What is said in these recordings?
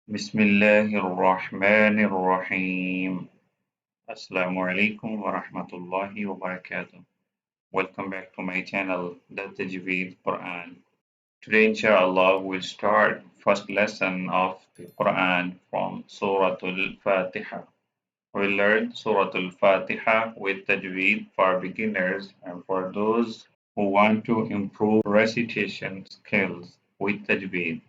بسم الله الرحمن الرحيم. Assalamu alaikum wa rahmatullahi wa barakatuh. Welcome back to my channel, the Tajweed Quran. Today, inshallah, we'll start first lesson of the Quran from Surah Al Fatiha. We'll learn Surah Al Fatiha with Tajweed for beginners and for those who want to improve recitation skills with Tajweed.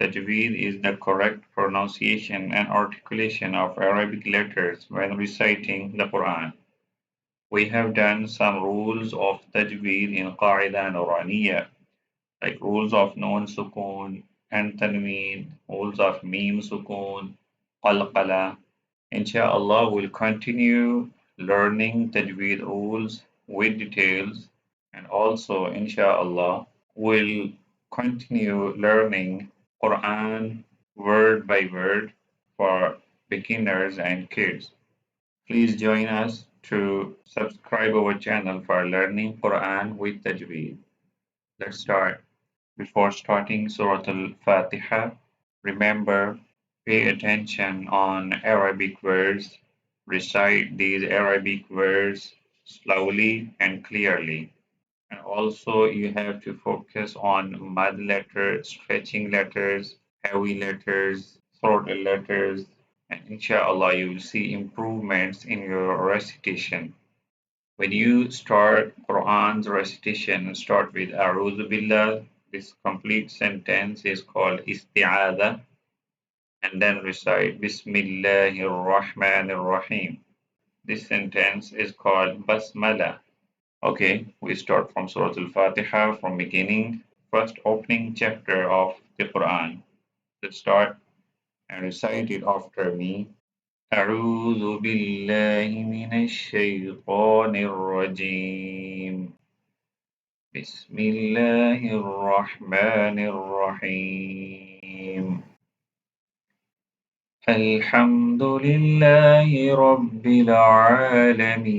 Tajweed is the correct pronunciation and articulation of Arabic letters when reciting the Quran. We have done some rules of Tajweed in Qaida Nuraniya, like rules of Nun Sukun and Tanween, rules of Mim Sukun, Qalqala. Inshallah, we'll continue learning Tajweed rules with details, and also, inshallah, we'll continue learning Quran word by word for beginners and kids. Please join us to subscribe our channel for learning Quran with Tajweed. Let's start. Before starting Surah Al Fatiha, remember, pay attention on Arabic words. Recite these Arabic words slowly and clearly. And also, you have to focus on mud letters, stretching letters, heavy letters, short letters, and inshallah, you will see improvements in your recitation. When you start Quran's recitation, start with A'udhu Billah. This complete sentence is called Isti'adha, and then recite Bismillahir Rahmanir Rahim. This sentence is called Basmala. Okay, we start from Surah Al Fatiha from beginning, first opening chapter of the Quran. Let's start and recite it after me. أعوذ بالله من الشيطان الرجيم. بسم الله الرحمن الرحيم. الحمد لله رب العالمين.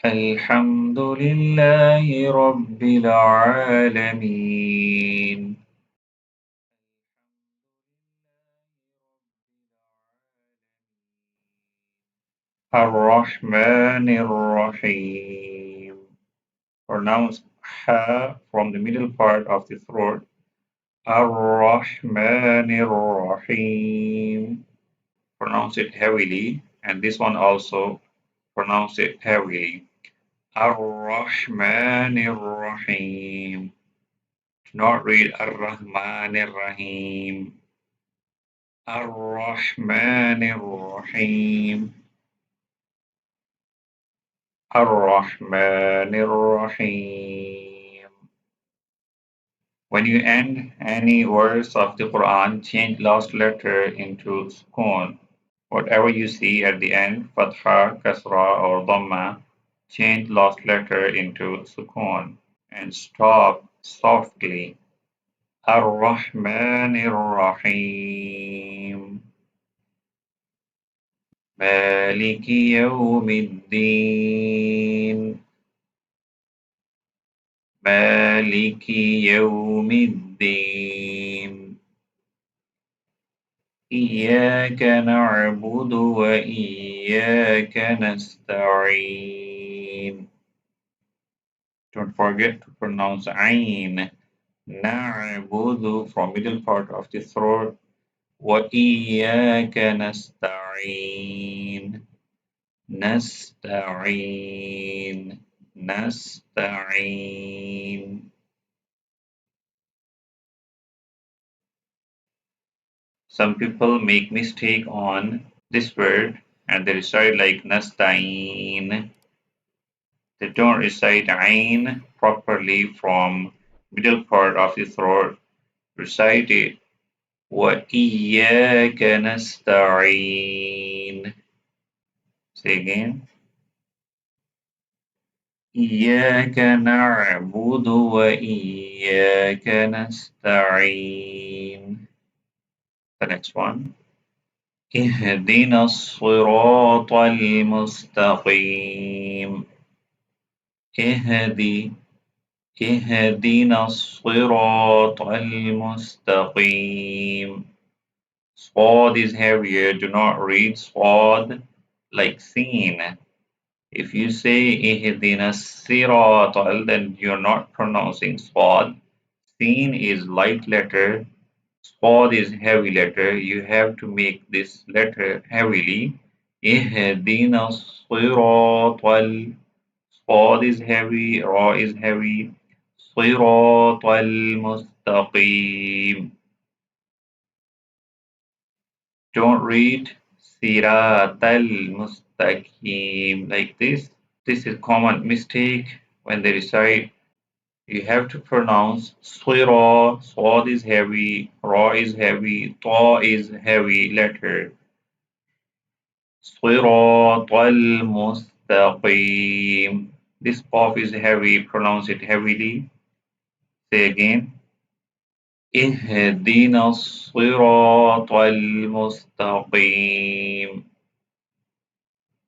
الحمد لله رب العالمين. الرحمن الرحيم. Pronounce ha from the middle part of the throat. الرحمن الرحيم. Pronounce it heavily, and this one also pronounce it heavily. الرحمن الرحيم. Do not read الرحمن الرحيم. الرحمن الرحيم. الرحمن الرحيم. When you end any verse of the Quran, change last letter into sukun. Whatever you see at the end, fatha, kasra, or dhamma, change last letter into sukun and stop softly. Ar-Rahman Ar-Rahim. Maliki Yawmiddin. Maliki Yawmiddin. إياك نعبد وإياك نستعين. Don't forget to pronounce Ain. نعبد from middle part of the throat. وإياك نستعين. نستعين. نستعين. Some people make mistake on this word and they recite like Nastain. They don't recite Ain properly from middle part of the throat. Recite it. وَإِيَّاكَ نَسْتَعِينُ. Say again. إِيَّاكَ نَعْبُدُ وَإِيَّاكَ نَسْتَعِينُ. The next one. اهدنا الصراط المستقيم. اهدي اهدنا الصراط المستقيم. Swad is heavier. Do not read swad like seen. If you say ihdina siratal, then you're not pronouncing swad. Seen is light letter. Swad is heavy letter. You have to make this letter heavily. Ihdina siratal. Swad is heavy. Ra is heavy. Siratal mustaqim. Don't read Siratal Mustaqim like this. This is common mistake when they recite. You have to pronounce Sira. Swad is heavy, Ra is heavy, Ta is heavy letter. Siratal Mustaqim. This Qaf is heavy. Pronounce it heavily. Say again. اهدنا الصراط المستقيم.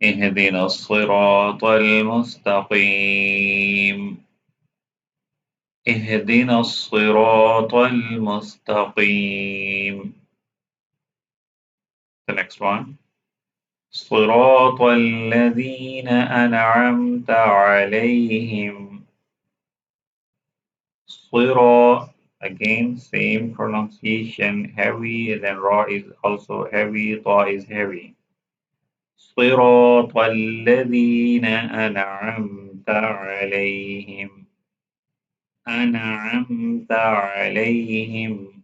اهدنا الصراط المستقيم. اهدنا الصراط المستقيم. The next one. صراط الذين أنعمت عليهم. صراط. Again, same pronunciation, heavy, and then Ra is also heavy, Ta is heavy. صراط الذين أنعمت عليهم. أنعمت عليهم.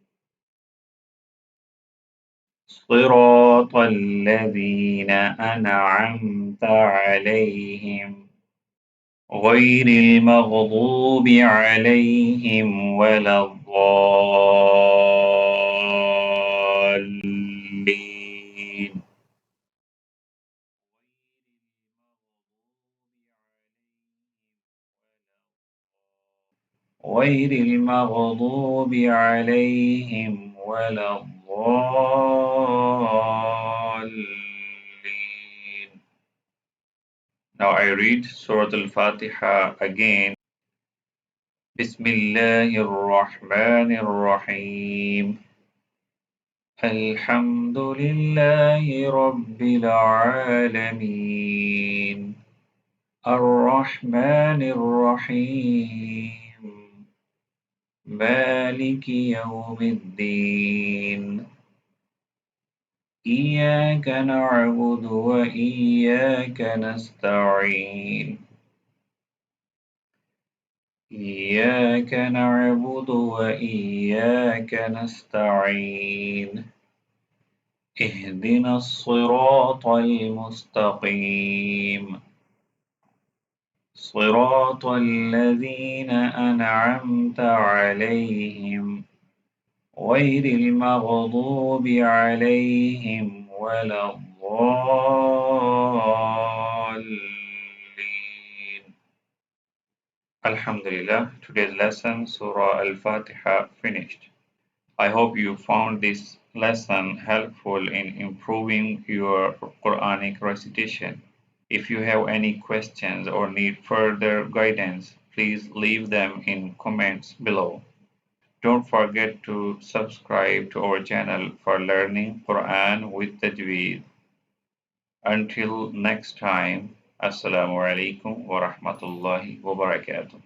صراط الذين أنعمت عليهم غير المغضوب عليهم ولا الضالين. غير المغضوب عليهم ولا الضالين. Now I read Surah Al Fatiha again. بسم الله الرحمن الرحيم. الحمد لله رب العالمين. الرحمن الرحيم. مالك يوم الدين. إياك نعبد وإياك نستعين. إياك نعبد وإياك نستعين. اهدنا الصراط المستقيم. صراط الذين أنعمت عليهم غير المغضوب عليهم ولا الضالين. Alhamdulillah, today's lesson, Surah Al Fatiha, finished. I hope you found this lesson helpful in improving your Quranic recitation. If you have any questions or need further guidance, please leave them in comments below. Don't forget to subscribe to our channel for learning Quran with Tajweed. Until next time, Assalamu alaikum wa rahmatullahi wa barakatuh.